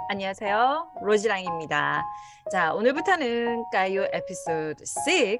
안녕하세요. 로지랑입니다. 자, 오늘부터는 까유 에피소드 6,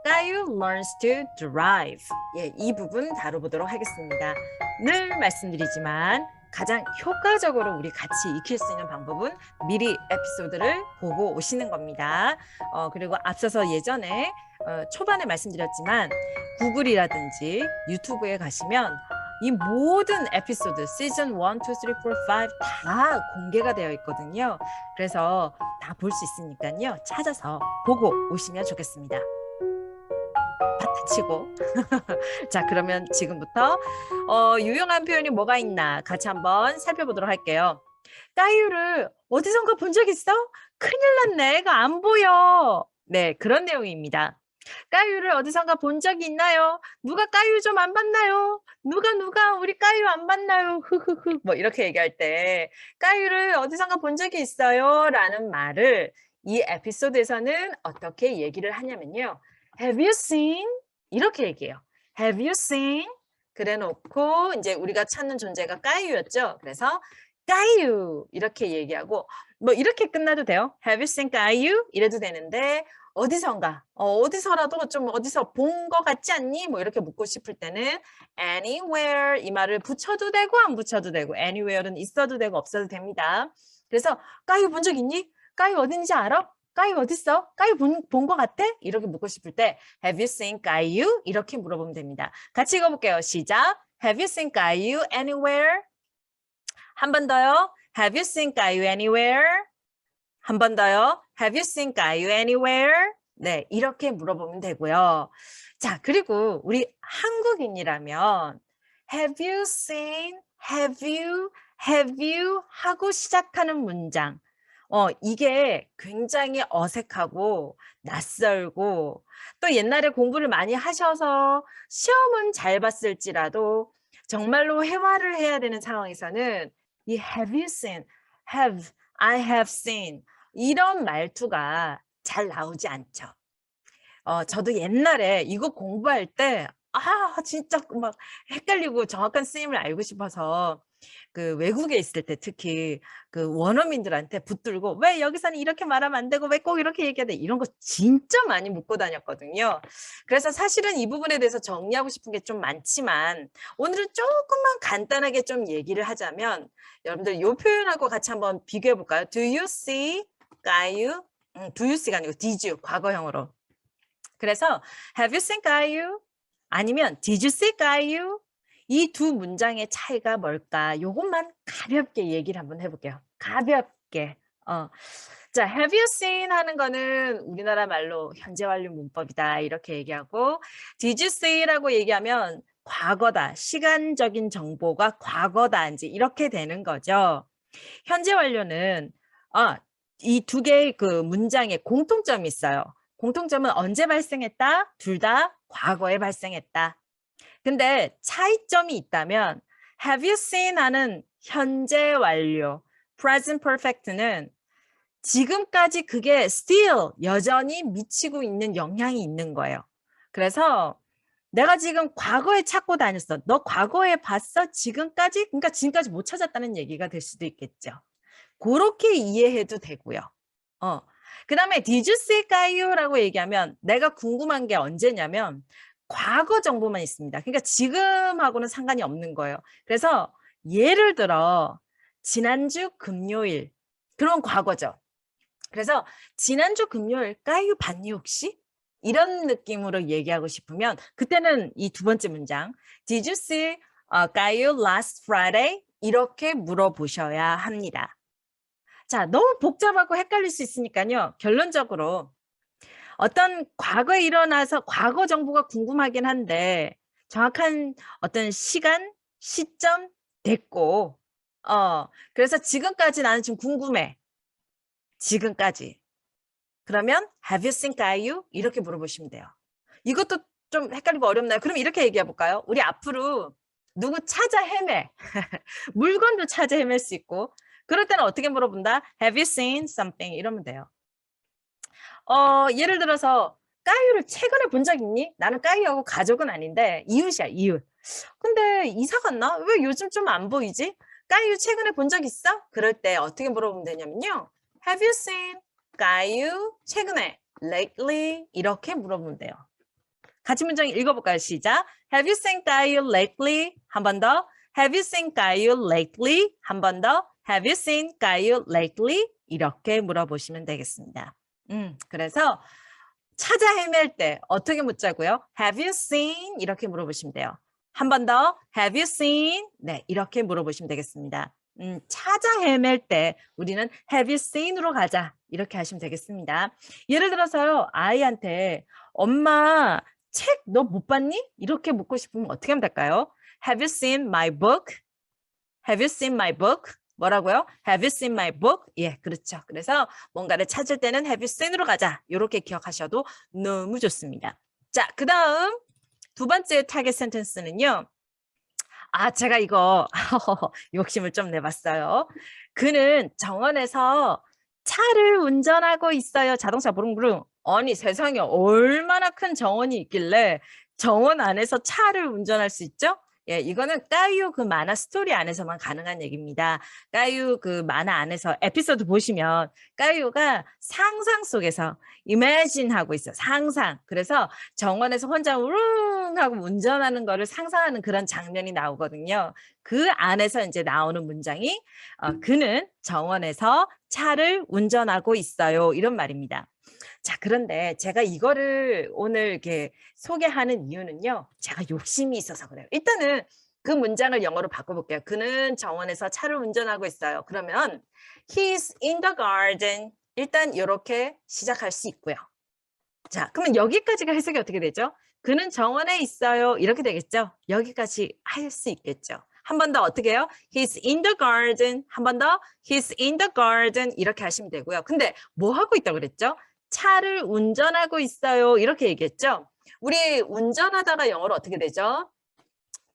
까유 learns to drive. 예, 이 부분 다뤄보도록 하겠습니다. 늘 말씀드리지만 가장 효과적으로 우리 같이 익힐 수 있는 방법은 미리 에피소드를 보고 오시는 겁니다. 그리고 앞서서 예전에 초반에 말씀드렸지만 구글이라든지 유튜브에 가시면 이 모든 에피소드 시즌 1, 2, 3, 4, 5 다 공개가 되어 있거든요. 그래서 다 볼 수 있으니까요. 찾아서 보고 오시면 좋겠습니다. 파타치고. 자, 그러면 지금부터 유용한 표현이 뭐가 있나 같이 한번 살펴보도록 할게요. 까유를 어디선가 본 적 있어? 큰일 났네. 애가 안 보여. 네, 그런 내용입니다. 까유를 어디선가 본 적이 있나요? 누가 까유 좀 안 봤나요? 누가 우리 까유 안 봤나요? 흐흐흐 뭐 이렇게 얘기할 때 까유를 어디선가 본 적이 있어요? 라는 말을 이 에피소드에서는 어떻게 얘기를 하냐면요. Have you seen? 이렇게 얘기해요. Have you seen? 그래 놓고 이제 우리가 찾는 존재가 까유였죠. 그래서 까유 이렇게 얘기하고 뭐 이렇게 끝나도 돼요. Have you seen 까유? 이래도 되는데 어디선가 어디서라도 좀 어디서 본 거 같지 않니? 뭐 이렇게 묻고 싶을 때는 anywhere 이 말을 붙여도 되고 안 붙여도 되고 anywhere는 있어도 되고 없어도 됩니다. 그래서 까유 본 적 있니? 까유 어딘지 알아? 까유 어딨어? 까유 본 거 같아? 이렇게 묻고 싶을 때 Have you seen 까유? 이렇게 물어보면 됩니다. 같이 읽어볼게요. 시작. Have you seen 까유 anywhere? 한 번 더요. Have you seen 까유 anywhere? 한 번 더요. Have you seen 까유 anywhere? 네, 이렇게 물어보면 되고요. 자, 그리고 우리 한국인이라면 Have you seen, have you 하고 시작하는 문장. 이게 굉장히 어색하고 낯설고 또 옛날에 공부를 많이 하셔서 시험은 잘 봤을지라도 정말로 회화를 해야 되는 상황에서는 이 have you seen, I have seen 이런 말투가 잘 나오지 않죠. 저도 옛날에 이거 공부할 때 진짜 막 헷갈리고 정확한 쓰임을 알고 싶어서 그 외국에 있을 때 특히 그 원어민들한테 붙들고 왜 여기서는 이렇게 말하면 안 되고 왜 꼭 이렇게 얘기해야 돼 이런 거 진짜 많이 묻고 다녔거든요. 그래서 사실은 이 부분에 대해서 정리하고 싶은 게 좀 많지만 오늘은 조금만 간단하게 좀 얘기를 하자면 여러분들 이 표현하고 같이 한번 비교해 볼까요? Do you see? 까유? do you see가 아니고 did you 과거형으로. 그래서 have you seen 까유? 아니면 did you see 까유? 이 두 문장의 차이가 뭘까? 요것만 가볍게 얘기를 한번 해볼게요. 가볍게. 자, have you seen 하는 거는 우리나라 말로 현재 완료 문법이다. 이렇게 얘기하고 did you see라고 얘기하면 과거다. 시간적인 정보가 과거다. 이제 이렇게 되는 거죠. 현재 완료는 이 두 개의 그 문장에 공통점이 있어요. 공통점은 언제 발생했다? 둘 다 과거에 발생했다. 근데 차이점이 있다면 have you seen 하는 현재 완료 present perfect는 지금까지 그게 still 여전히 미치고 있는 영향이 있는 거예요. 그래서 내가 지금 과거에 찾고 다녔어. 너 과거에 봤어? 지금까지? 그러니까 지금까지 못 찾았다는 얘기가 될 수도 있겠죠. 그렇게 이해해도 되고요. 그 다음에 did you see 까유라고 얘기하면 내가 궁금한 게 언제냐면 과거 정보만 있습니다. 그러니까 지금하고는 상관이 없는 거예요. 그래서 예를 들어 지난주 금요일 그런 과거죠. 그래서 지난주 금요일 까유 봤니 혹시? 이런 느낌으로 얘기하고 싶으면 그때는 이 두 번째 문장 Did you see 까유 last Friday? 이렇게 물어보셔야 합니다. 자, 너무 복잡하고 헷갈릴 수 있으니까요. 결론적으로 어떤 과거에 일어나서 과거 정보가 궁금하긴 한데 정확한 어떤 시간, 시점 됐고 그래서 지금까지 나는 지금 궁금해. 지금까지. 그러면 have you seen 까유? 이렇게 물어보시면 돼요. 이것도 좀 헷갈리고 어렵나요? 그럼 이렇게 얘기해 볼까요? 우리 앞으로 누구 찾아 헤매. 물건도 찾아 헤맬 수 있고 그럴 때는 어떻게 물어본다? Have you seen something? 이러면 돼요. 예를 들어서 까유를 최근에 본 적 있니? 나는 까유하고 가족은 아닌데 이웃이야, 이웃. 근데 이사 갔나? 왜 요즘 좀 안 보이지? 까유 최근에 본 적 있어? 그럴 때 어떻게 물어보면 되냐면요. Have you seen 까유 최근에 lately 이렇게 물어보면 돼요. 같이 문장 읽어볼까요? 시작. Have you seen 까유 lately? 한 번 더. Have you seen 까유 lately? 한 번 더. Have you seen 까유 lately? 이렇게 물어보시면 되겠습니다. 그래서 찾아 헤맬 때 어떻게 묻자고요? Have you seen? 이렇게 물어보시면 돼요. 한 번 더. Have you seen? 네, 이렇게 물어보시면 되겠습니다. 찾아 헤맬 때 우리는 Have you seen으로 가자. 이렇게 하시면 되겠습니다. 예를 들어서요. 아이한테 엄마 책 너 못 봤니? 이렇게 묻고 싶으면 어떻게 하면 될까요? Have you seen my book? Have you seen my book? 뭐라고요? Have you seen my book? 예, 그렇죠. 그래서 뭔가를 찾을 때는 Have you seen으로 가자. 이렇게 기억하셔도 너무 좋습니다. 자, 그 다음 두 번째 타겟 센텐스는요. 제가 이거 욕심을 좀 내봤어요. 그는 정원에서 차를 운전하고 있어요. 자동차 부릉부릉. 아니 세상에 얼마나 큰 정원이 있길래 정원 안에서 차를 운전할 수 있죠? 예, 이거는 까유 그 만화 스토리 안에서만 가능한 얘기입니다. 까유 그 만화 안에서 에피소드 보시면 까유가 상상 속에서 imagine 하고 있어요. 상상. 그래서 정원에서 혼자 우릉 하고 운전하는 거를 상상하는 그런 장면이 나오거든요. 그 안에서 이제 나오는 문장이 그는 정원에서 차를 운전하고 있어요. 이런 말입니다. 자, 그런데 제가 이거를 오늘 이렇게 소개하는 이유는요. 제가 욕심이 있어서 그래요. 일단은 그 문장을 영어로 바꿔볼게요. 그는 정원에서 차를 운전하고 있어요. 그러면 He's in the garden. 일단 이렇게 시작할 수 있고요. 자, 그러면 여기까지가 해석이 어떻게 되죠? 그는 정원에 있어요. 이렇게 되겠죠? 여기까지 할 수 있겠죠? 한 번 더 어떻게 해요? He's in the garden. 한 번 더 He's in the garden. 이렇게 하시면 되고요. 근데 뭐 하고 있다고 그랬죠? 차를 운전하고 있어요. 이렇게 얘기했죠? 우리 운전하다가 영어로 어떻게 되죠?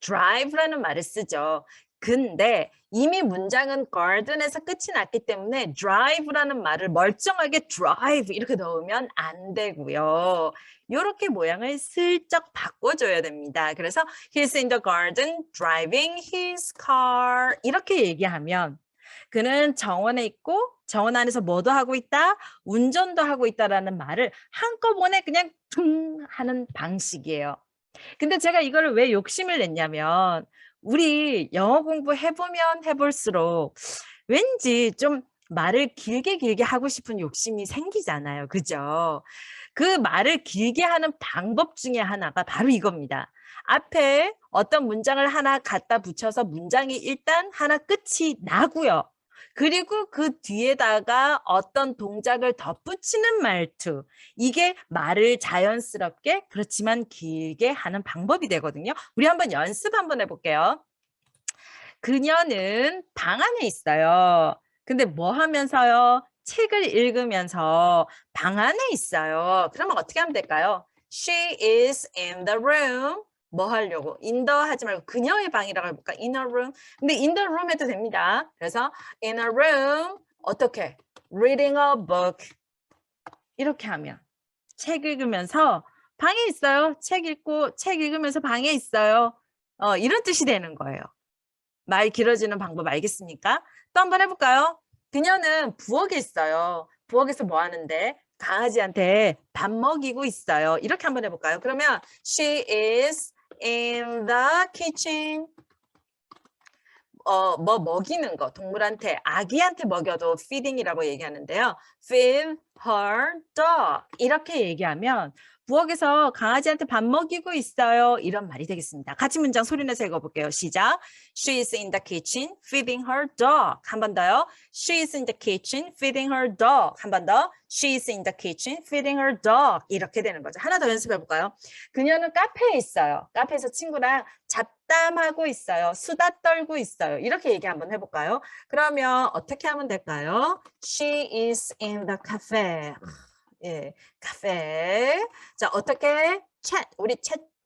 drive라는 말을 쓰죠. 근데 이미 문장은 garden에서 끝이 났기 때문에 drive라는 말을 멀쩡하게 drive 이렇게 넣으면 안 되고요. 이렇게 모양을 슬쩍 바꿔줘야 됩니다. 그래서 he's in the garden driving his car 이렇게 얘기하면 그는 정원에 있고 정원 안에서 뭐도 하고 있다, 운전도 하고 있다라는 말을 한꺼번에 그냥 퉁 하는 방식이에요. 근데 제가 이거를 왜 욕심을 냈냐면 우리 영어 공부 해보면 해볼수록 왠지 좀 말을 길게 하고 싶은 욕심이 생기잖아요. 그죠? 그 말을 길게 하는 방법 중에 하나가 바로 이겁니다. 앞에 어떤 문장을 하나 갖다 붙여서 문장이 일단 하나 끝이 나고요. 그리고 그 뒤에다가 어떤 동작을 덧붙이는 말투. 이게 말을 자연스럽게 그렇지만 길게 하는 방법이 되거든요. 우리 한번 연습 한번 해볼게요. 그녀는 방 안에 있어요. 근데 뭐 하면서요? 책을 읽으면서 방 안에 있어요. 그러면 어떻게 하면 될까요? She is in the room. 뭐 하려고? in the 하지 말고 그녀의 방이라고 해볼까? in a room. 근데 in the room 해도 됩니다. 그래서 in a room 어떻게? reading a book. 이렇게 하면 책 읽으면서 방에 있어요. 책 읽고 책 읽으면서 방에 있어요. 이런 뜻이 되는 거예요. 말 길어지는 방법 알겠습니까? 또 한번 해볼까요? 그녀는 부엌에 있어요. 부엌에서 뭐 하는데? 강아지한테 밥 먹이고 있어요. 이렇게 한번 해볼까요? 그러면 she is in the kitchen. 뭐 먹이는 거, 동물한테, 아기한테 먹여도 feeding이라고 얘기하는데요. feed her dog. 이렇게 얘기하면 부엌에서 강아지한테 밥 먹이고 있어요. 이런 말이 되겠습니다. 같이 문장 소리내서 읽어볼게요. 시작. She is in the kitchen feeding her dog. 한 번 더요. She is in the kitchen feeding her dog. 한 번 더. She is in the kitchen feeding her dog. 이렇게 되는 거죠. 하나 더 연습해볼까요? 그녀는 카페에 있어요. 카페에서 친구랑 잡담하고 있어요. 수다 떨고 있어요. 이렇게 얘기 한번 해볼까요? 그러면 어떻게 하면 될까요? She is in the cafe. 예, 카페. 자, 어떻게? 우리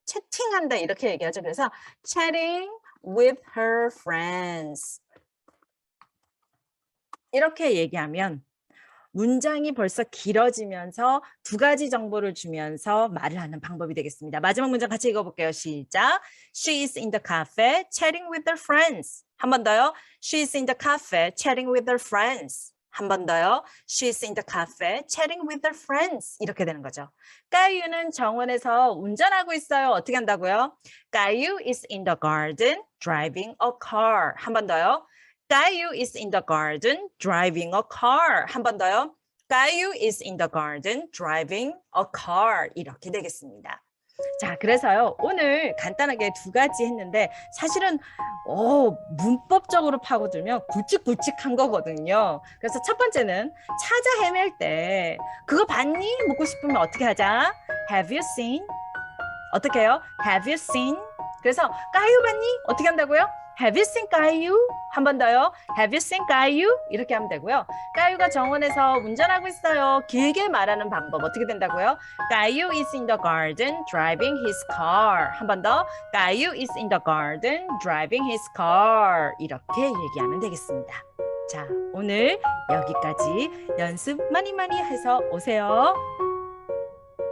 채팅한다 이렇게 얘기하죠. 그래서 chatting with her friends. 이렇게 얘기하면 문장이 벌써 길어지면서 두 가지 정보를 주면서 말을 하는 방법이 되겠습니다. 마지막 문장 같이 읽어볼게요. 시작. She is in the cafe chatting with her friends. 한 번 더요. She is in the cafe chatting with her friends. 한 번 더요. She is in the cafe chatting with her friends. 이렇게 되는 거죠. 까유는 정원에서 운전하고 있어요. 어떻게 한다고요? 까유 is in the garden driving a car. 한 번 더요. 까유 is in the garden driving a car. 한 번 더요. 까유 is in the garden driving a car. 이렇게 되겠습니다. 자, 그래서요. 오늘 간단하게 두 가지 했는데 사실은 문법적으로 파고들면 굵직굵직한 거거든요. 그래서 첫 번째는 찾아 헤맬 때 그거 봤니? 묻고 싶으면 어떻게 하자? Have you seen? 어떻게 해요? Have you seen? 그래서 까유 봤니? 어떻게 한다고요? Have you seen 까유? 한 번 더요. Have you seen 까유? 이렇게 하면 되고요. 까유가 정원에서 운전하고 있어요. 길게 말하는 방법 어떻게 된다고요? 까유 is in the garden driving his car. 한 번 더. 까유 is in the garden driving his car. 이렇게 얘기하면 되겠습니다. 자, 오늘 여기까지 연습 많이 해서 오세요.